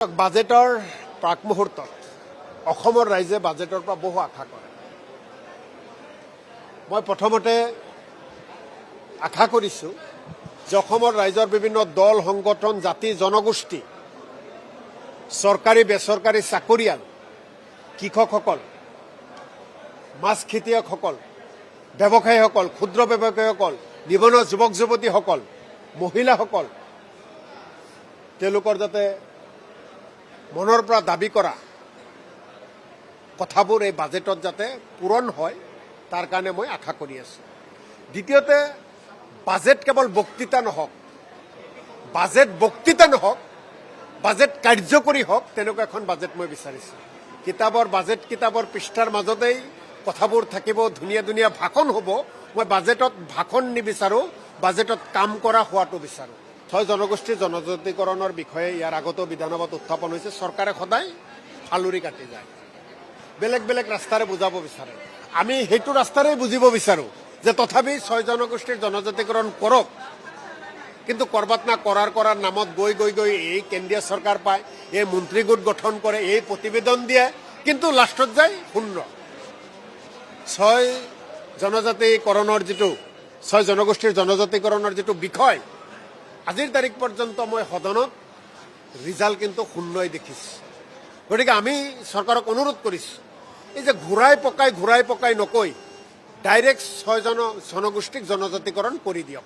বাজেটৰ প্ৰাক মুহূৰ্তত অসমৰ ৰাইজে বাজেটৰ পৰা বহু আশা কৰে। মই প্ৰথমতে আশা কৰিছোঁ যে অসমৰ ৰাইজৰ বিভিন্ন দল সংগঠন জাতি জনগোষ্ঠী চৰকাৰী বেচৰকাৰী চাকৰিয়াল কৃষকসকল মাছ খেতিয়কসকল ব্যৱসায়ীসকল ক্ষুদ্ৰ ব্যৱসায়ীসকল নিবনুৱা যুৱক যুৱতীসকল মহিলাসকল তেওঁলোকৰ যাতে মনৰ পৰা দাবী কৰা কথাবোৰ এই বাজেটত যাতে পূৰণ হয় তাৰ কাৰণে মই আশা কৰি আছোঁ। দ্বিতীয়তে বাজেট কেৱল বক্তৃতা নহওক, বাজেট কাৰ্যকৰী হওক, তেনেকুৱা এখন বাজেট মই বিচাৰিছোঁ। বাজেট কিতাপৰ পৃষ্ঠাৰ মাজতেই কথাবোৰ থাকিব, ধুনীয়া ধুনীয়া ভাষণ হ'ব। মই বাজেটত ভাষণ নিবিচাৰোঁ, বাজেটত কাম কৰা হোৱাটো বিচাৰোঁ। ছয় জনগোষ্ঠীৰ জনজাতিকৰণৰ বিষয়ে ইয়াৰ আগতেও বিধানসভাত উত্থাপন হৈছে। চৰকাৰে সদায় ফালুৰি কাটি যায়, বেলেগ বেলেগ ৰাস্তাৰে বুজাব বিচাৰে। আমি সেইটো ৰাস্তাৰে বুজিব বিচাৰোঁ যে তথাপি ছয় জনগোষ্ঠীৰ জনজাতিকৰণ কৰক, কিন্তু কৰবাত না কৰাৰ নামত গৈ এই কেন্দ্ৰীয় চৰকাৰ পায়, এই মন্ত্ৰী গোট গঠন কৰে, এই প্ৰতিবেদন দিয়ে, কিন্তু লাষ্টত যায় শূন্য। ছয় জনগোষ্ঠীৰ জনজাতিকৰণৰ যিটো বিষয় আজিৰ তাৰিখ পৰ্যন্ত মই সদনত ৰিজাল্ট কিন্তু শূন্যই দেখিছোঁ। গতিকে আমি চৰকাৰক অনুৰোধ কৰিছোঁ, এই যে ঘূৰাই পকাই নকৈ ডাইৰেক্ট ছয় জনগোষ্ঠীক জনজাতিকৰণ কৰি দিয়ক।